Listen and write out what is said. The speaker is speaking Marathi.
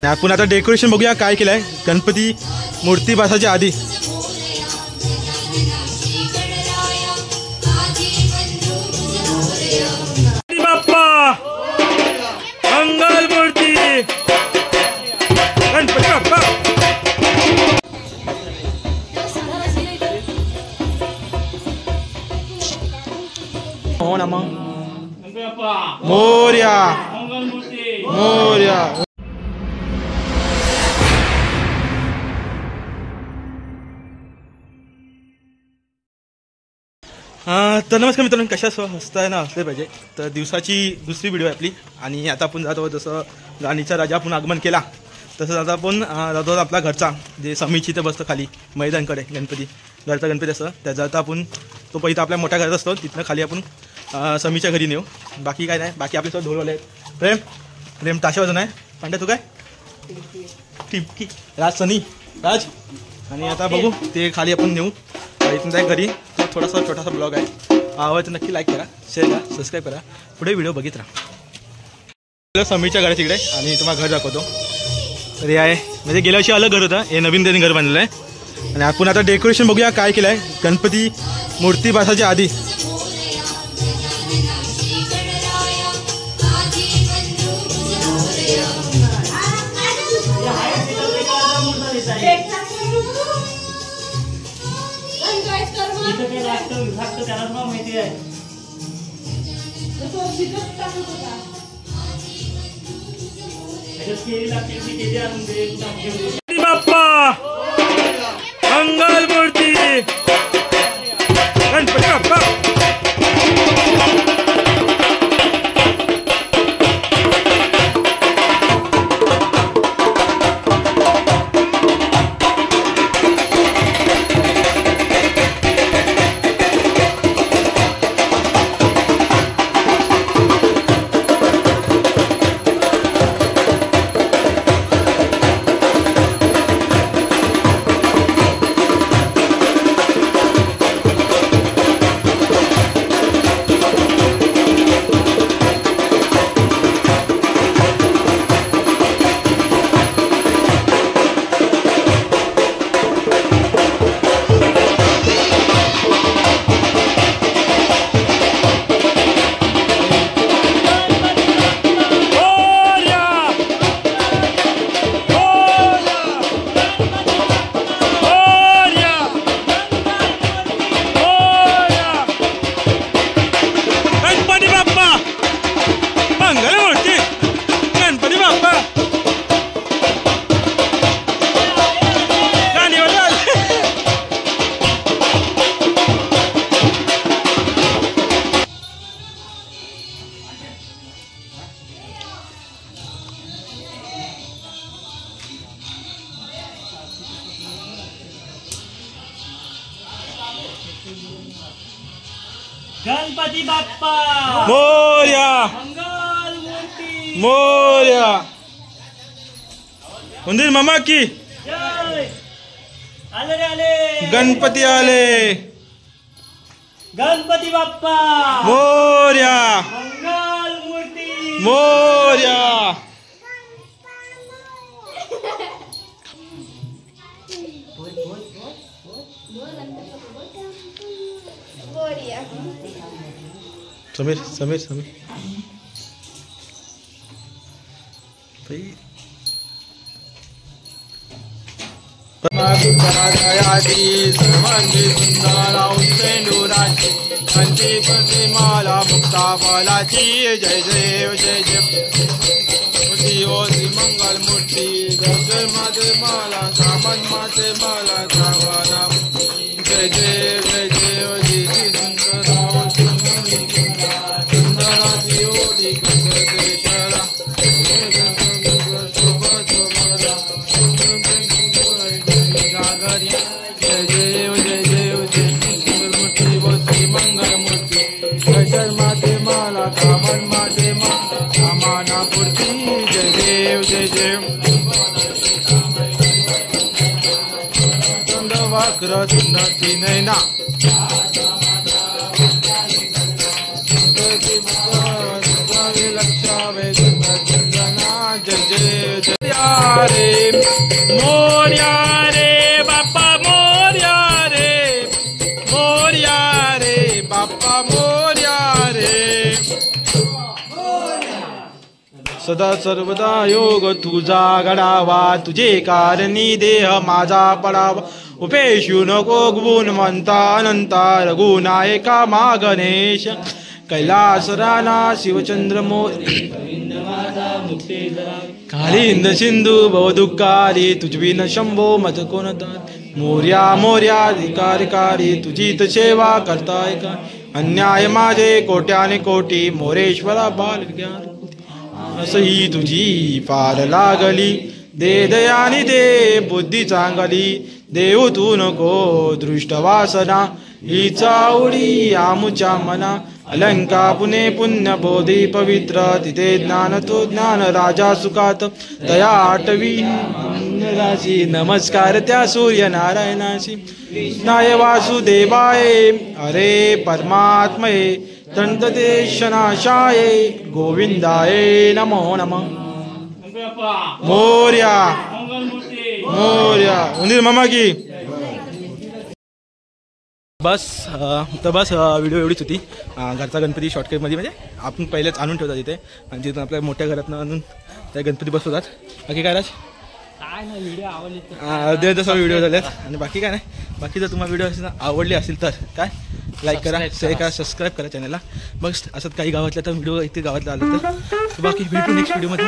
आपण आता डेकोरेशन बघूया काय केलंय गणपती मूर्ती बसायच्या आधी। बाप्पा मंगल मूर्ती गणपती बाप्पा हो ना मग मोरया मोरया। तर नमस्कार मित्रांनो, कशा हसताय ना असले पाहिजे। तर दिवसाची दुसरी व्हिडिओ आहे आपली आणि आता आपण जातो जसं गाणीचा राजा आपण आगमन केला तसं आता आपण जातो आपला घरचा जे समीची तर बसतं खाली मैदानकडे गणपती घरचा गणपती असतं त्याचा आता आपण तो पहिला आपल्या मोठ्या घरात असतो तिथनं खाली आपण समीच्या घरी नेऊ। बाकी काय नाही, बाकी आपल्यासोबत ढोलवाले आहेत प्रेम प्रेम ताशा वाजवण आहे। पांड्या तू काय टिपकी राज सनी राज आणि आता बघू ते खाली आपण नेऊ इथून जाय घरी। थोडासा छोटासा ब्लॉग आहे, आवडतं नक्की लाईक करा, शेअर करा, सबस्क्राईब करा, पुढे व्हिडिओ बघित राहा। समीच्या घराच्या इकडे आणि तुम्हाला घर दाखवतो। तर हे आहे म्हणजे गेल्या वर्षी अलग घर होतं, हे नवीन त्यांनी घर बांधलेलं आहे आणि आपण आता डेकोरेशन बघूया काय केलं आहे गणपती मूर्ती बसायच्या आधी। बाप्पा मंगल मूर्ती गणपती बाप्पा गणपती बाप्पा मोरया मंगल मूर्ती मोरया। मंदिर मामा की जय। आले रे आले गणपती आले गणपती बाप्पा मोरया मंगल मूर्ती मोरया। समीर समीर समीर सर्वांगी सुंदराची कंठी माला मुक्ता फलाची जय जय जय जय होती मंगल मूर्ती जय माते माला सामान माते माला सामाना जय जय जय जय सुंदर नैना लक्षा जय जय रे मोर्या रे बाप्पा मोर्या रे मोर्या रे बाप्पा मोर्या रे सदा सर्वदा योग तुझा घडावा तुझे कारणी देह माझा पडावा उपेशू नको गुण म्हणता अनंता रघुनायका मा गणेश कैलास राणा शिवचंद्र मोर कालिंद सिंधू भवदुःखारी तुझविन शंभो मत कोणतात मोर्या मोर्या धिकारकारी तुझीत सेवा करताय का अन्याय माझे कोट्याने कोटी मोरेश्वरा बाल विज्ञान असही तुझी पार लागली दे दयानी दे बुद्धी चांगली देऊ तू नको दृष्ट वासना हिचा उडी आमुच्या मना अलंका पुणे पुण्य बोधी पवित्र तिथे ज्ञान तो ज्ञान राजा सुखात दया आठवी राशी नमस्कार त्या सूर्य नारायणाशी कृष्णाय वासुदेवाय हरे परमात्मये दंतदेशनाशाय गोविंदाय नमो नमः मोर्या मोर्या उंदीर मामा की बस तर बस व्हिडिओ एवढीच होती. घरचा गणपती शॉर्टकटमध्ये म्हणजे आपण पहिलेच आणून ठेवतात इथे आणि जिथून आपल्या मोठ्या घरातनं आणून त्या गणपती बसवतात. बाकी काय राज काय नाही व्हिडिओ आवडले अर्धे जसा व्हिडिओ झालेत आणि बाकी काय नाही. बाकी जर तुम्हाला व्हिडिओ आवडले असेल तर काय लाईक करा शेअर करा सबस्क्राईब करा चॅनलला. बस असंच काही गावातल्या तर व्हिडिओ इथे गावातला आलं तर बाकी भेटू नेक्स्ट व्हिडिओमध्ये.